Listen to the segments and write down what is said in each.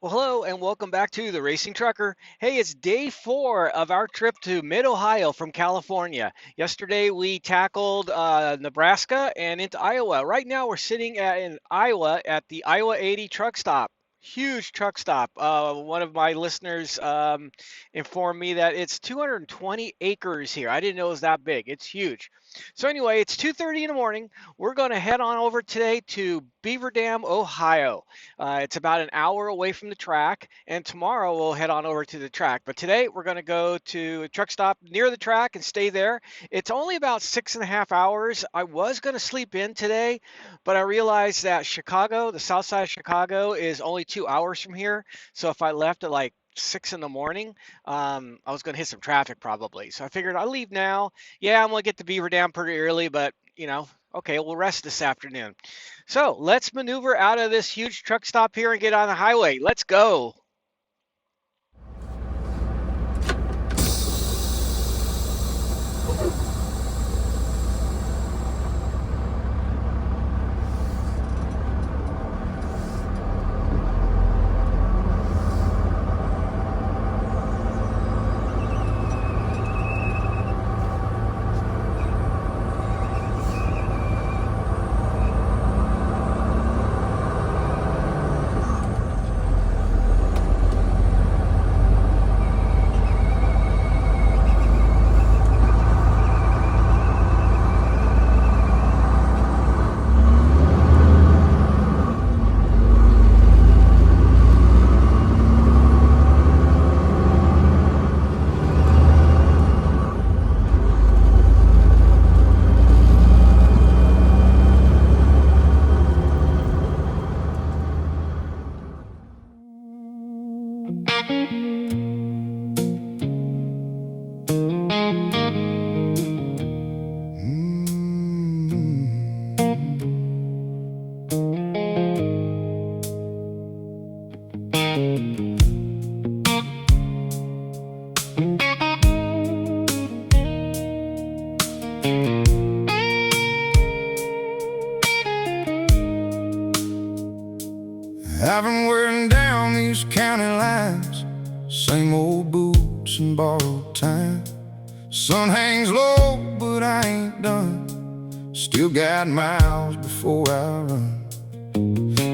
Well, hello and welcome back to the Racing Trucker. Hey, it's day 4 of our trip to Mid-Ohio from California. Yesterday we tackled Nebraska and into Iowa. Right now we're sitting in Iowa at the Iowa 80 truck stop. Huge truck stop. One of my listeners informed me that it's 220 acres here. I didn't know it was that big. It's huge. So anyway, it's 2:30 in the morning. We're going to head on over today to Beaverdam, Ohio. It's about an hour away from the track, and tomorrow we'll head on over to the track. But today we're going to go to a truck stop near the track and stay there. It's only about 6.5 hours. I was going to sleep in today, but I realized that Chicago, the south side of Chicago, is only 2 hours from here. So if I left at like 6 in the morning, I was going to hit some traffic probably. So I figured I'll leave now. Yeah, I'm going to get to Beaver Dam pretty early, but okay, we'll rest this afternoon. So let's maneuver out of this huge truck stop here and get on the highway. Let's go. I've been wearing down these county lines, same old boots and borrowed time. Sun hangs low, but I ain't done. Still got miles before I run.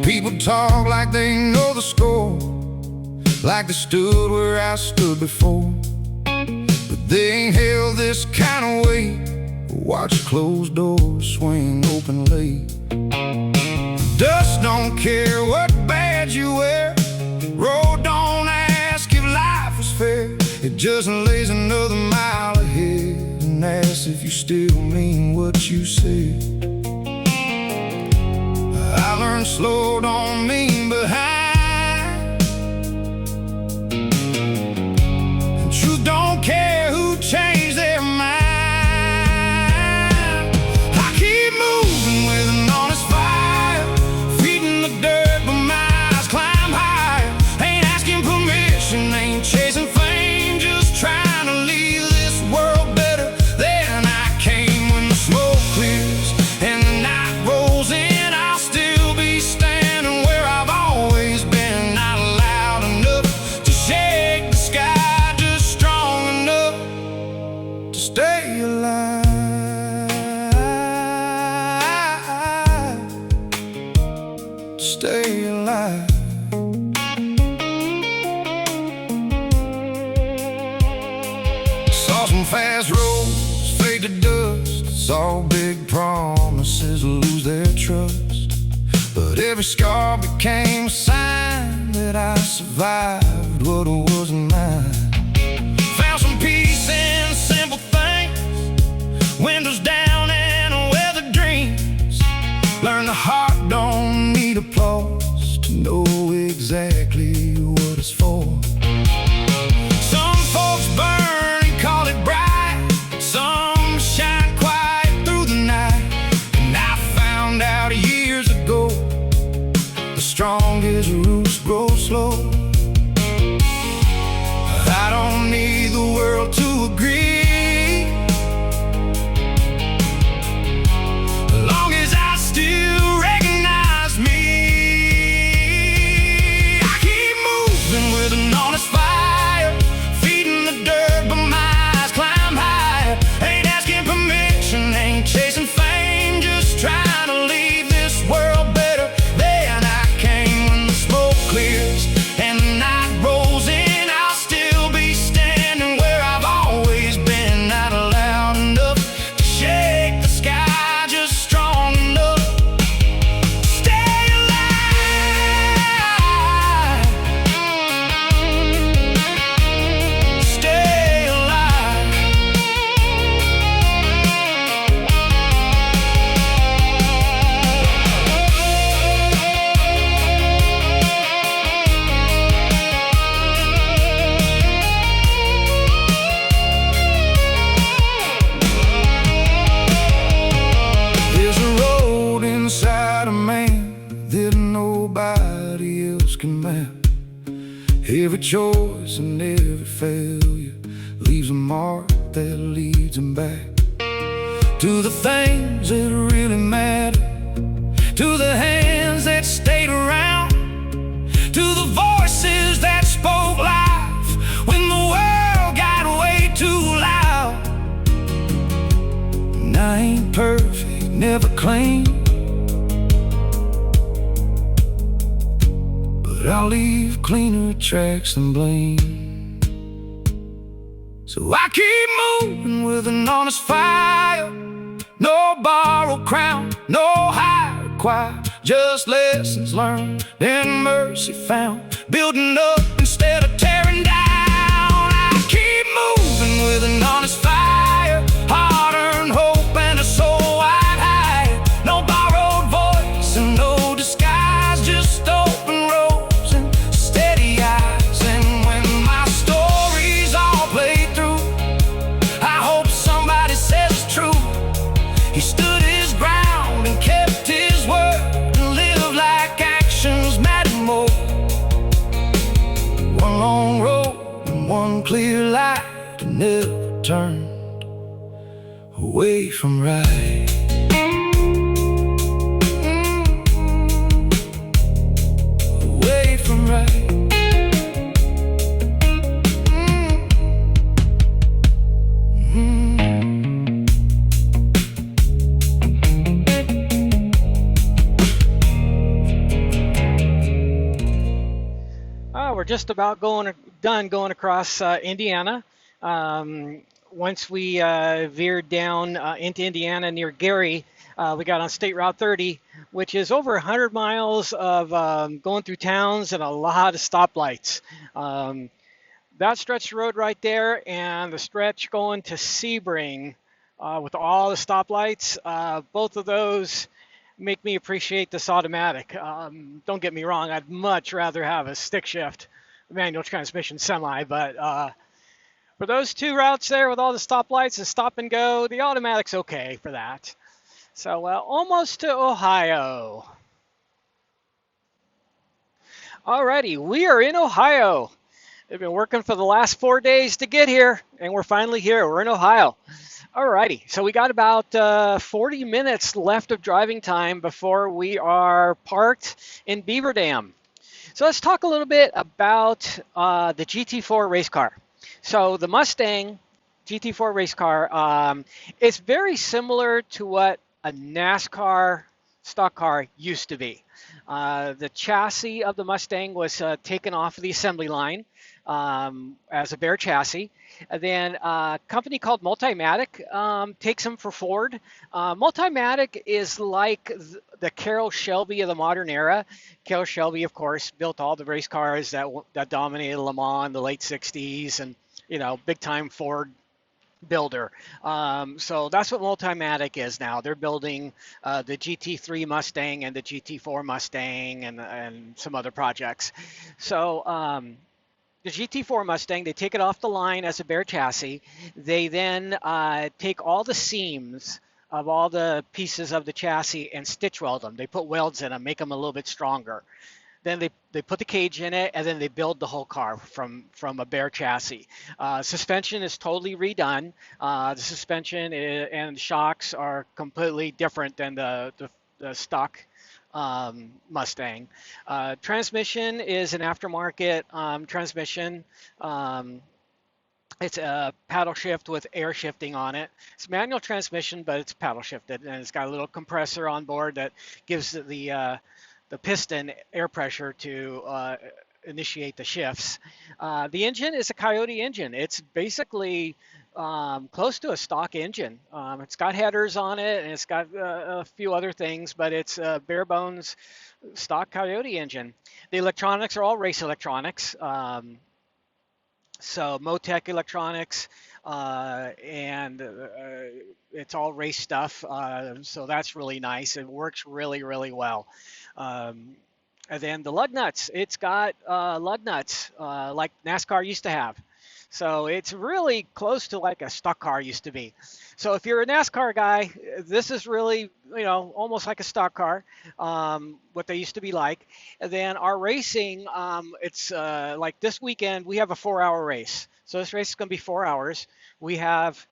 People talk like they know the score, like they stood where I stood before. But they ain't held this kind of weight. Watch closed doors swing open late. Dust don't care what badge you wear. Road don't ask if life is fair. It just lays another mile ahead and asks if you still mean what you said. I learned slow don't mean behind, and truth don't care who changed their mind. I keep moving with an honest fire, feeding the dirt but my eyes climb higher. Ain't asking permission, ain't chasing fame, just trying to leave this world better than I came. When the smoke clears and the night rolls in, I'll still be standing where I've always been. Not loud enough to shake the sky, just strong enough to stay alive. To stay alive. Saw some fast roads fade to dust. Saw big promises lose their trust. But every scar became a sign that I survived what wasn't mine. Found some peace in simple things, windows down and weathered dreams. Learned the heart don't need applause to know exactly what it's for. Some folks burn and call it bright, some shine quiet through the night. And I found out years ago, the strongest roots grow slow. I don't need the world to agree, as long as I still recognize me. I keep Every choice and every failure leaves a mark that leads him back to the things that really matter, to the hands that stayed around, to the voices that spoke life when the world got way too loud. And I ain't perfect, never claim, but I'll leave cleaner tracks than blame. So I keep moving with an honest fire, no borrowed crown, no higher choir, just lessons learned and mercy found, building up instead of tearing down. I keep moving with an honest fire, hard-earned hope and a soul wide high, no borrowed voice and no disguise, just open roads and steady eyes. And when my stories all play through, I hope somebody says it's true. He stood his ground and kept his word and lived like actions mattered more. One long road and one clear light, and never turned away from right. Away from right. We're just about done going across Indiana. Once we veered down into Indiana near Gary, we got on State Route 30, which is over 100 miles of going through towns and a lot of stoplights. That stretch of road right there and the stretch going to Sebring with all the stoplights, both of those make me appreciate this automatic. Don't get me wrong, I'd much rather have a stick shift manual transmission semi, but for those two routes there with all the stoplights and stop and go, the automatic's okay for that. So almost to Ohio. Alrighty, we are in Ohio. They've been working for the last 4 days to get here, and we're finally here. We're in Ohio. Alrighty, so we got about 40 minutes left of driving time before we are parked in Beaverdam. So let's talk a little bit about the GT4 race car. So the Mustang GT4 race car is very similar to what a NASCAR stock car used to be. The chassis of the Mustang was taken off of the assembly line as a bare chassis. And then a company called Multimatic takes them for Ford. Multimatic is like the Carroll Shelby of the modern era. Carroll Shelby, of course, built all the race cars that dominated Le Mans in the late 60s, and big time Ford builder. So that's what Multimatic is now. They're building the GT3 Mustang and the GT4 Mustang and some other projects. So the GT4 Mustang, they take it off the line as a bare chassis. They then take all the seams of all the pieces of the chassis and stitch weld them. They put welds in them, make them a little bit stronger. Then they put the cage in it, and then they build the whole car from a bare chassis. Suspension is totally redone. The suspension and shocks are completely different than the stock Mustang. Transmission is an aftermarket transmission. It's a paddle shift with air shifting on it. It's manual transmission, but it's paddle shifted, and it's got a little compressor on board that gives the piston air pressure to initiate the shifts. The engine is a Coyote engine. It's basically close to a stock engine. It's got headers on it, and it's got a few other things, but it's a bare bones stock Coyote engine. The electronics are all race electronics. So Motec electronics, and it's all race stuff. So that's really nice. It works really, really well. And then the lug nuts, it's got lug nuts like NASCAR used to have. So it's really close to like a stock car used to be. So if you're a NASCAR guy, this is really, almost like a stock car, what they used to be like. And then our racing, it's like this weekend, we have a 4 hour race. So this race is going to be 4 hours. We have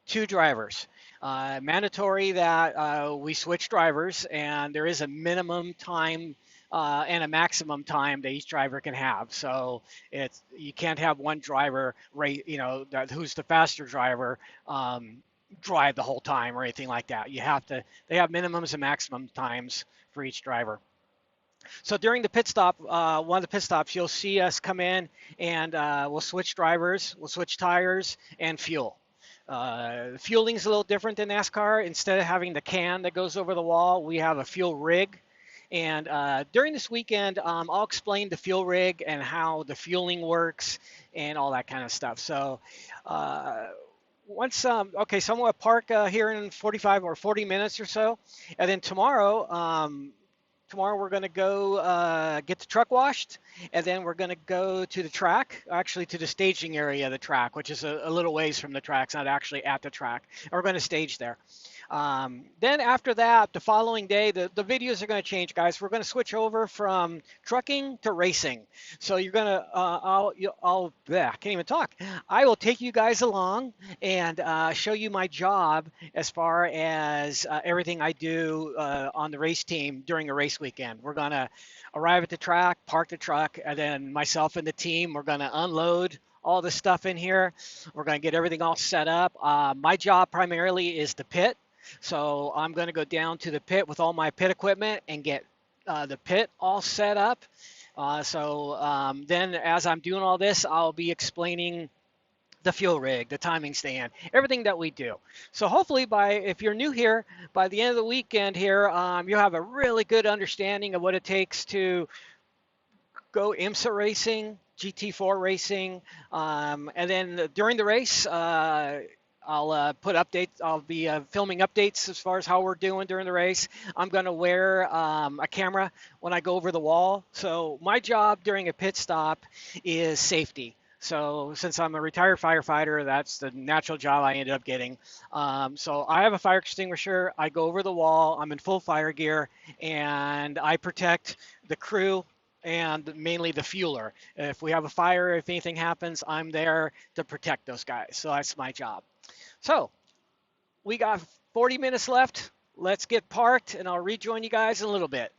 two drivers. Mandatory that we switch drivers, and there is a minimum time and a maximum time that each driver can have. So it's you can't have one driver, who's the faster driver, drive the whole time or anything like that. You have to. They have minimums and maximum times for each driver. So during the pit stop, one of the pit stops, you'll see us come in and we'll switch drivers, we'll switch tires and fuel. Fueling is a little different than NASCAR. Instead of having the can that goes over the wall, we have a fuel rig. And during this weekend, I'll explain the fuel rig and how the fueling works and all that kind of stuff. So okay, so I'm going to park here in 45 or 40 minutes or so. And then tomorrow we're going to go get the truck washed, and then we're going to go to the track, actually to the staging area of the track, which is a little ways from the track. It's not actually at the track. And we're going to stage there. Then after that, the following day, the videos are going to change, guys. We're going to switch over from trucking to racing. So you're going to, I can't even talk. I will take you guys along and show you my job as far as everything I do on the race team during a race weekend. We're going to arrive at the track, park the truck, and then myself and the team, we're going to unload all the stuff in here. We're going to get everything all set up. My job primarily is the pit. So I'm going to go down to the pit with all my pit equipment and get the pit all set up. Then as I'm doing all this, I'll be explaining the fuel rig, the timing stand, everything that we do. So hopefully if you're new here, by the end of the weekend here, you'll have a really good understanding of what it takes to go IMSA racing, GT4 racing, and then during the race, I'll put updates. I'll be filming updates as far as how we're doing during the race. I'm going to wear a camera when I go over the wall. So my job during a pit stop is safety. So since I'm a retired firefighter, that's the natural job I ended up getting. So I have a fire extinguisher. I go over the wall. I'm in full fire gear, and I protect the crew and mainly the fueler. If we have a fire, if anything happens, I'm there to protect those guys. So that's my job. So we got 40 minutes left. Let's get parked, and I'll rejoin you guys in a little bit.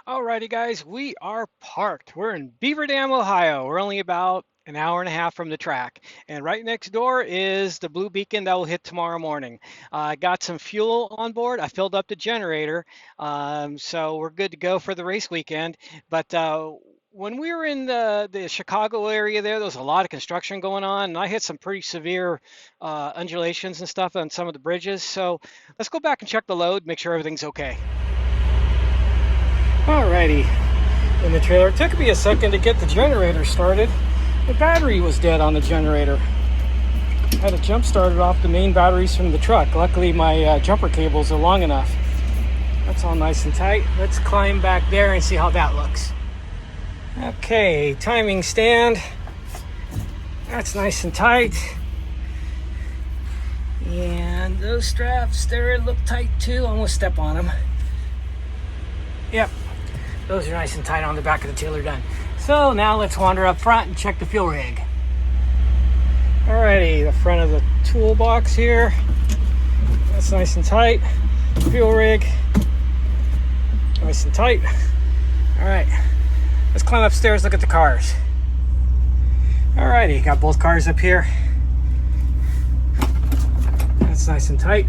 Alrighty, guys, we are parked. We're in Beaverdam, Ohio. We're only about an hour and a half from the track. And right next door is the Blue Beacon that will hit tomorrow morning. I got some fuel on board. I filled up the generator. So we're good to go for the race weekend. But when we were in the Chicago area there was a lot of construction going on. And I hit some pretty severe undulations and stuff on some of the bridges. So let's go back and check the load, make sure everything's okay. Alrighty, in the trailer. It took me a second to get the generator started. The battery was dead on the generator. I had to jump start it off the main batteries from the truck. Luckily my jumper cables are long enough. That's all nice and tight. Let's climb back there and see how that looks. Okay, timing stand. That's nice and tight. And those straps there look tight too. I'm gonna step on them. Yep. Those are nice and tight on the back of the trailer done. So now let's wander up front and check the fuel rig. Alrighty, the front of the toolbox here. That's nice and tight. Fuel rig, nice and tight. Alright, let's climb upstairs, look at the cars. Alrighty, got both cars up here. That's nice and tight.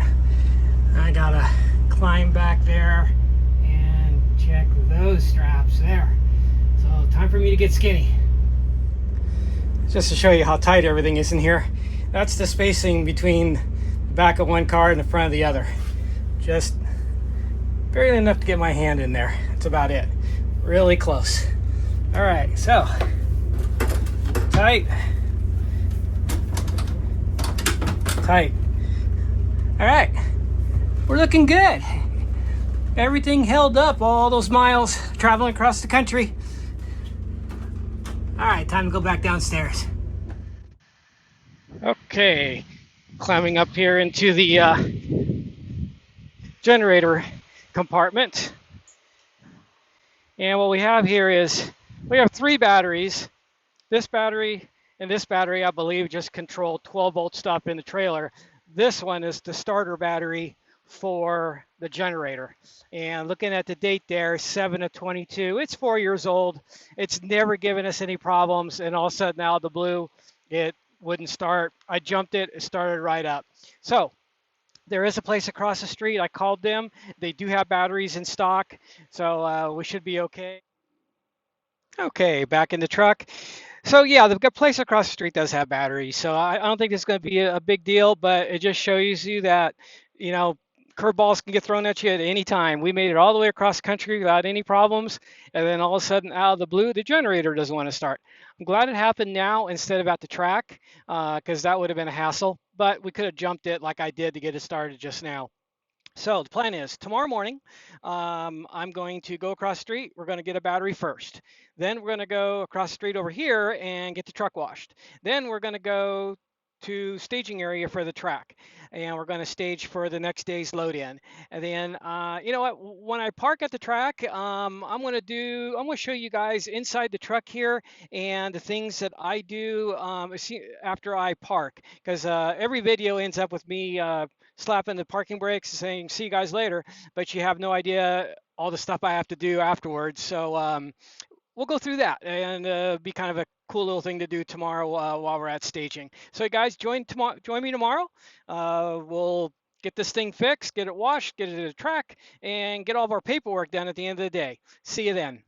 I gotta climb back there and check those straps there. So time for me to get skinny. Just to show you how tight everything is in here. That's the spacing between the back of one car and the front of the other. Just barely enough to get my hand in there. That's about it. Really close. All right, so tight, tight. All right, we're looking good. Everything held up all those miles traveling across the country. All right, time to go back downstairs. Okay, climbing up here into the generator compartment. And what we have here is we have 3 batteries. This battery and this battery, I believe, just control 12-volt stuff in the trailer. This one is the starter battery for the generator. And looking at the date there, 7/22, it's 4 years old. It's never given us any problems. And all of a sudden, out of the blue, it wouldn't start. I jumped it, it started right up. So there is a place across the street. I called them. They do have batteries in stock, so we should be okay. Okay, back in the truck. So yeah, the place across the street does have batteries, so I don't think it's going to be a big deal, but it just shows you that, you know, curveballs can get thrown at you at any time. We made it all the way across the country without any problems, and then all of a sudden, out of the blue, the generator doesn't want to start. I'm glad it happened now instead of at the track, because that would have been a hassle, but we could have jumped it like I did to get it started just now. So the plan is tomorrow morning, I'm going to go across the street. We're going to get a battery first. Then we're going to go across the street over here and get the truck washed. Then we're going to go to staging area for the track, and we're going to stage for the next day's load in. And then, you know what? When I park at the track, I'm going to show you guys inside the truck here and the things that I do after I park, because every video ends up with me slapping the parking brakes and saying, "See you guys later," but you have no idea all the stuff I have to do afterwards. So we'll go through that, and be kind of a cool little thing to do tomorrow while we're at staging. So guys, join me tomorrow. We'll get this thing fixed, get it washed, get it to the track, and get all of our paperwork done at the end of the day. See you then.